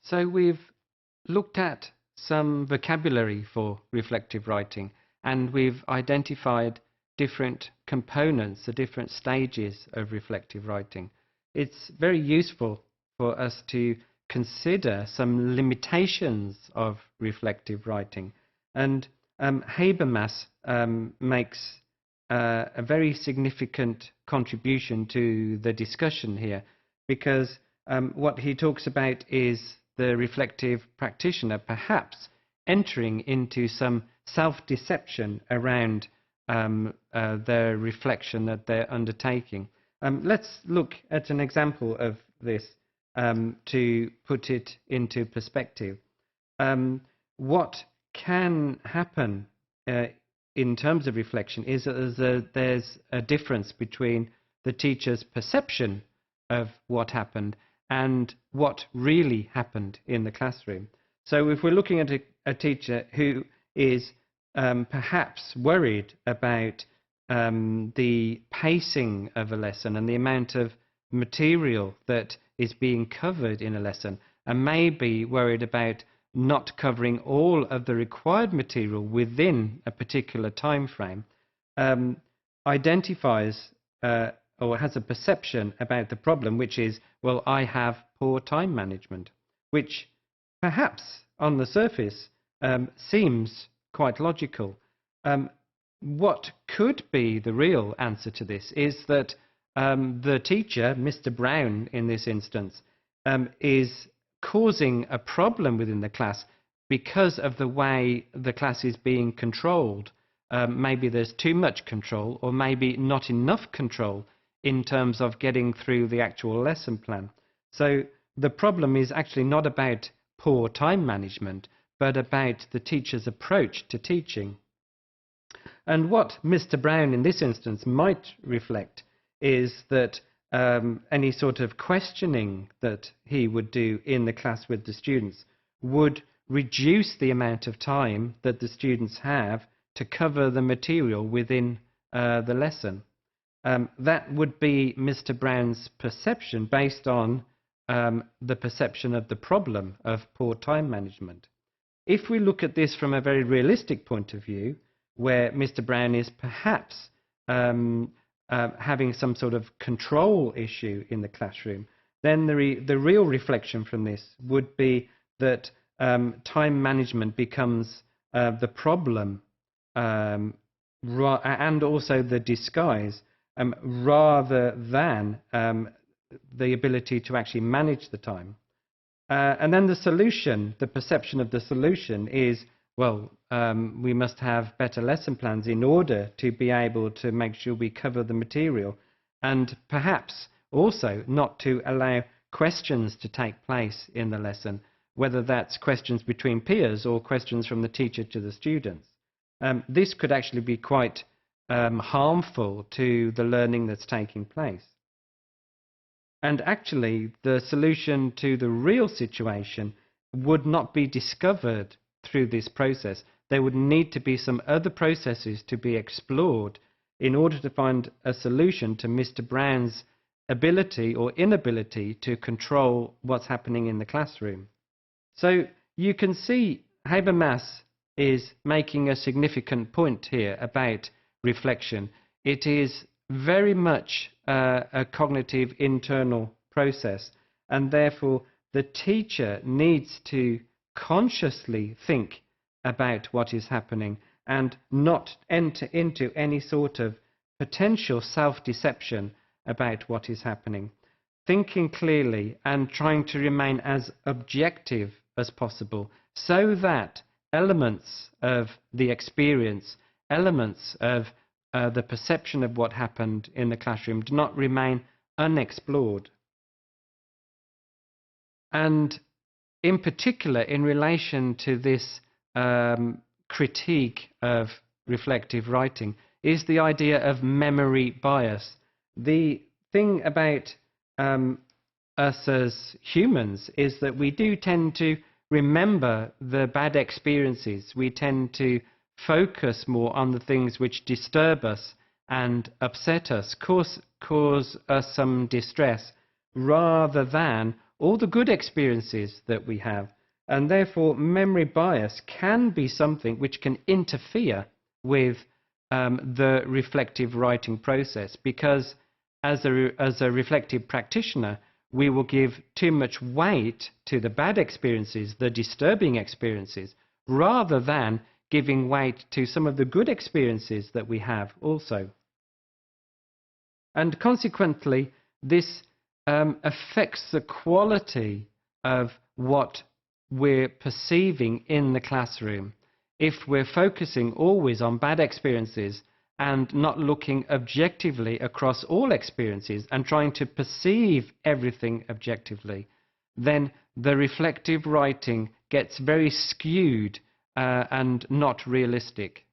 So we've looked at some vocabulary for reflective writing, and we've identified different components, the different stages of reflective writing. It's very useful for us to consider some limitations of reflective writing. And Habermas makes a very significant contribution to the discussion here, because what he talks about is the reflective practitioner perhaps entering into some self-deception around the reflection that they're undertaking. Let's look at an example of this to put it into perspective. What can happen in terms of reflection is that there's a difference between the teacher's perception of what happened and what really happened in the classroom. So if we're looking at a teacher who is perhaps worried about the pacing of a lesson and the amount of material that is being covered in a lesson, and maybe worried about not covering all of the required material within a particular time frame, identifies or has a perception about the problem, which is, well, I have poor time management, which perhaps on the surface seems quite logical. What could be the real answer to this is that the teacher, Mr. Brown in this instance, is causing a problem within the class because of the way the class is being controlled. Maybe there's too much control, or maybe not enough control in terms of getting through the actual lesson plan. So the problem is actually not about poor time management, but about the teacher's approach to teaching. And what Mr. Brown in this instance might reflect is that any sort of questioning that he would do in the class with the students would reduce the amount of time that the students have to cover the material within the lesson. That would be Mr. Brown's perception based on the perception of the problem of poor time management. If we look at this from a very realistic point of view, where Mr. Brown is perhaps having some sort of control issue in the classroom, then the real reflection from this would be that time management becomes the problem and also the disguise, rather than the ability to actually manage the time. And then the solution, the perception of the solution is, well, we must have better lesson plans in order to be able to make sure we cover the material, and perhaps also not to allow questions to take place in the lesson, whether that's questions between peers or questions from the teacher to the students. This could actually be quite harmful to the learning that's taking place. And actually, the solution to the real situation would not be discovered through this process. There would need to be some other processes to be explored in order to find a solution to Mr. Brown's ability or inability to control what's happening in the classroom. So you can see Habermas is making a significant point here about reflection. It is very much a cognitive internal process, and therefore the teacher needs to consciously think about what is happening and not enter into any sort of potential self-deception about what is happening. Thinking clearly and trying to remain as objective as possible, so that elements of the experience, elements of the perception of what happened in the classroom do not remain unexplored. And in particular, in relation to this critique of reflective writing, is the idea of memory bias. The thing about us as humans is that we do tend to remember the bad experiences. We tend to focus more on the things which disturb us and upset us, cause us some distress, rather than all the good experiences that we have. And therefore, memory bias can be something which can interfere with the reflective writing process, because as a reflective practitioner, we will give too much weight to the bad experiences, the disturbing experiences, rather than giving weight to some of the good experiences that we have also. And consequently, this affects the quality of what we're perceiving in the classroom. If we're focusing always on bad experiences and not looking objectively across all experiences and trying to perceive everything objectively, then the reflective writing gets very skewed and not realistic.